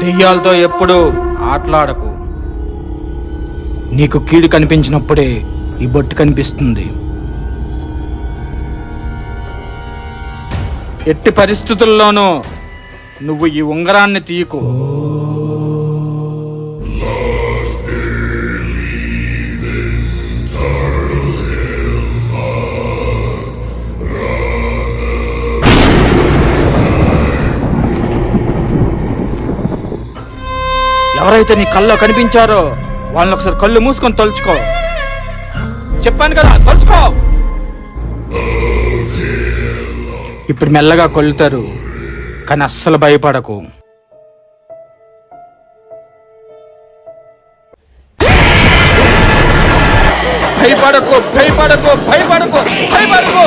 దెయ్యాలతో ఎప్పుడు ఆటలాడకు. నీకు కీడు కనిపించినప్పుడే ఈ బొట్టు కనిపిస్తుంది. ఎట్టి పరిస్థితుల్లోనూ నువ్వు ఈ ఉంగరాన్ని తీయకు. ఎవరైతే నీ కళ్ళలో కనిపించారో వాళ్ళని ఒకసారి కళ్ళు మూసుకొని తలుచుకో. చెప్పాను కదా, తలుచుకో. ఇప్పుడు మెల్లగా కొల్లుతారు, కానీ అస్సలు భయపడకు. భయపడకు భయపడకు భయపడకు భయపడకు.